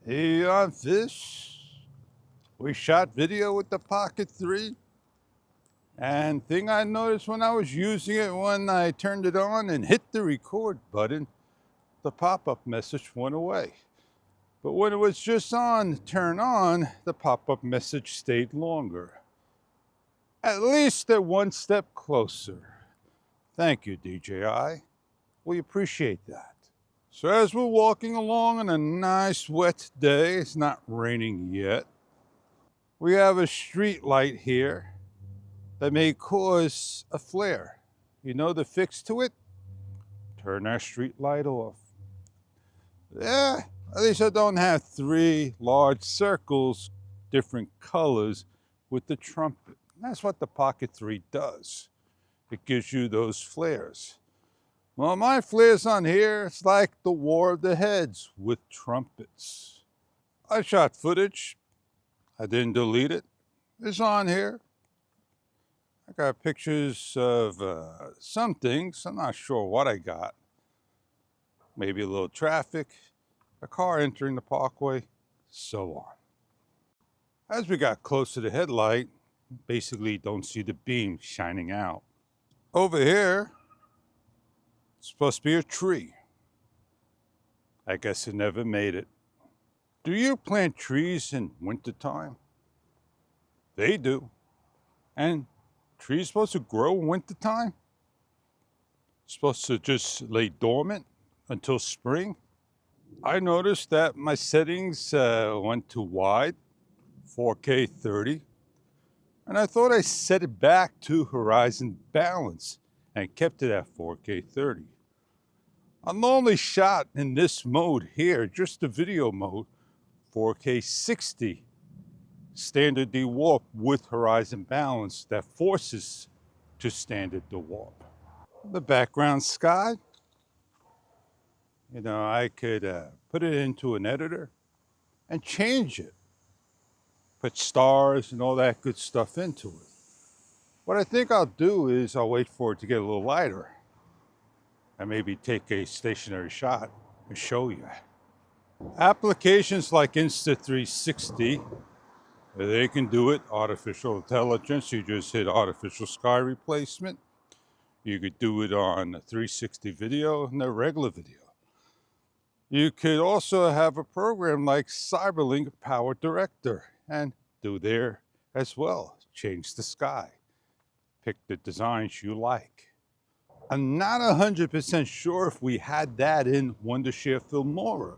Hey on Fish, we shot video with the Pocket 3, and thing I noticed when I was using it, when I turned it on and hit the record button, the pop-up message went away. But when it was just on, turn on, the pop-up message stayed longer. At least they're one step closer. Thank you, DJI. We appreciate that. So as we're walking along on a nice wet day, it's not raining yet, we have a street light here that may cause a flare. You know the fix to it? Turn that street light off. Yeah, at least I don't have three large circles, different colors with the trumpet. That's what the Pocket 3 does. It gives you those flares. Well, my flares on here, it's like the War of the Heads with trumpets. I shot footage. I didn't delete it. It's on here. I got pictures of some things. I'm not sure what I got. Maybe a little traffic, a car entering the parkway, so on. As we got close to the headlight, basically don't see the beam shining out. Over here, it's supposed to be a tree. I guess it never made it. Do you plant trees in wintertime? They do. And trees supposed to grow in wintertime? Supposed to just lay dormant until spring? I noticed that my settings went too wide, 4K 30, and I thought I set it back to horizon balance and kept it at 4K 30. I normally shot in this mode here, just the video mode, 4K 60, standard dewarp with horizon balance that forces to standard dewarp. The background sky, I could put it into an editor and change it. Put stars and all that good stuff into it. What I think I'll do is I'll wait for it to get a little lighter and maybe take a stationary shot and show you. Applications like Insta360, they can do it. Artificial intelligence, you just hit artificial sky replacement. You could do it on 360 video and a regular video. You could also have a program like Cyberlink Powerdirector and do there as well. Change the sky. Pick the designs you like. I'm not 100% sure if we had that in Wondershare Filmora.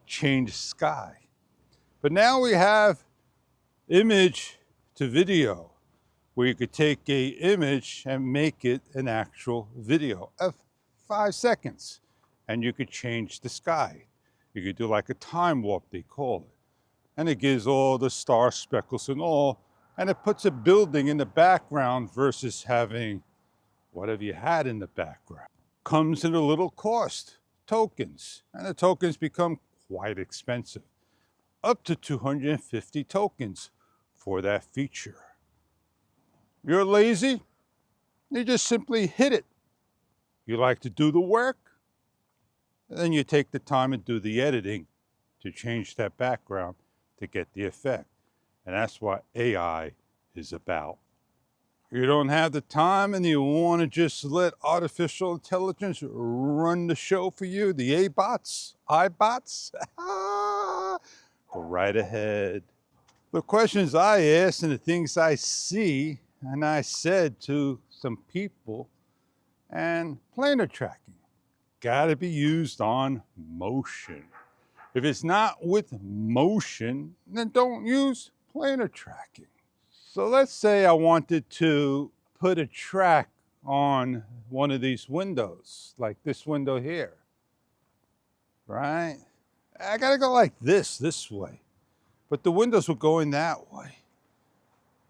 Change sky. But now we have image to video, where you could take an image and make it an actual video of 5 seconds. And you could change the sky. You could do like a time warp, they call it. And it gives all the star speckles and all, and it puts a building in the background versus having whatever you had in the background. Comes at a little cost, tokens, and the tokens become quite expensive. Up to 250 tokens for that feature. You're lazy, you just simply hit it. You like to do the work, and then you take the time and do the editing to change that background to get the effect. And that's what AI is about. You don't have the time and you want to just let artificial intelligence run the show for you, the iBots, go right ahead. The questions I asked and the things I see, and I said to some people, and planar tracking, gotta be used on motion. If it's not with motion, then don't use planar tracking. So let's say I wanted to put a track on one of these windows, like this window here, right? I gotta go like this way, but the windows were going that way.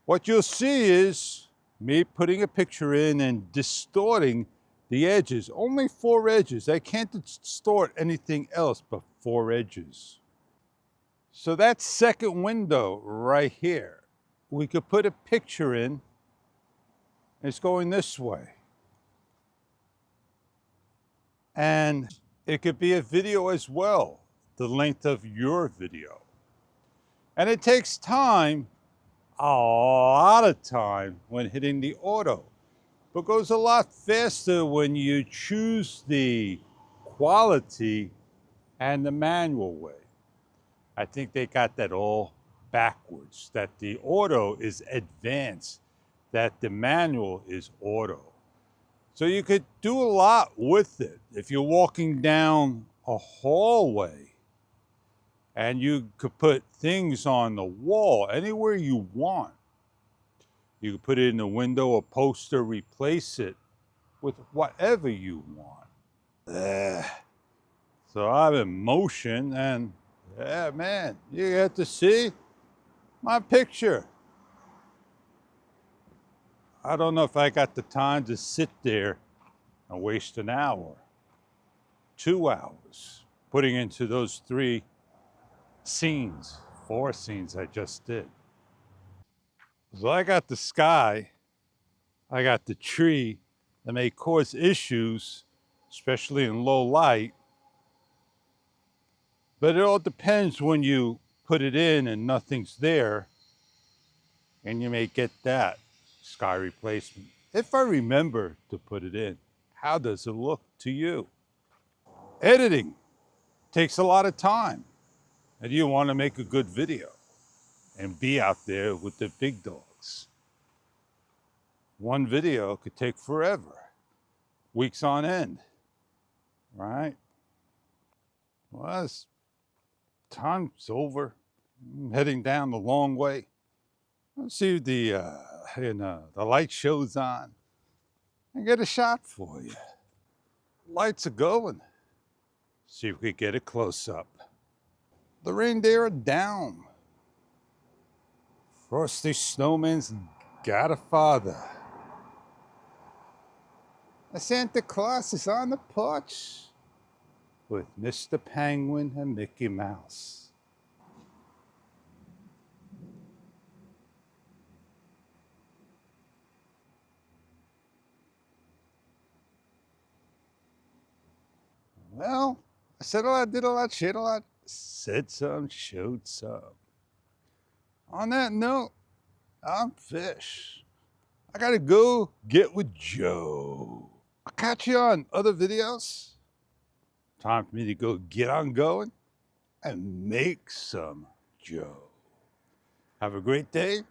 What you'll see is me putting a picture in and distorting the edges, only 4 edges. I can't distort anything else but 4 edges. So that second window right here, we could put a picture in, it's going this way. And it could be a video as well. the length of your video. And it takes time, a lot of time, when hitting the auto, but goes a lot faster when you choose the quality and the manual way. I think they got that all backwards, that the auto is advanced, that the manual is auto. So you could do a lot with it. If you're walking down a hallway and you could put things on the wall anywhere you want. You could put it in the window, a poster, replace it with whatever you want. So I'm in motion and yeah, man, you get to see my picture. I don't know if I got the time to sit there and waste an hour, 2 hours, putting into those 3 scenes, 4 scenes I just did. So I got the sky, I got the tree that may cause issues, especially in low light, but it all depends when you put it in and nothing's there, and you may get that sky replacement. If I remember to put it in, how does it look to you? Editing takes a lot of time, and you want to make a good video and be out there with the big dogs. One video could take forever, weeks on end, right? Well, time's over. I'm heading down the long way. Let's see if the light show's on and get a shot for you. Lights are going. See if we get a close up. The reindeer are down. Frosty Snowman's got a father. A Santa Claus is on the porch with Mr. Penguin and Mickey Mouse. Well, I said a lot, did a lot, shared a lot, said some, showed some. On that note, I'm Fish. I gotta go get with Joe. I'll catch you on other videos. Time for me to go get on going and make some Joe. Have a great day,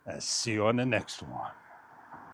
and see you on the next one.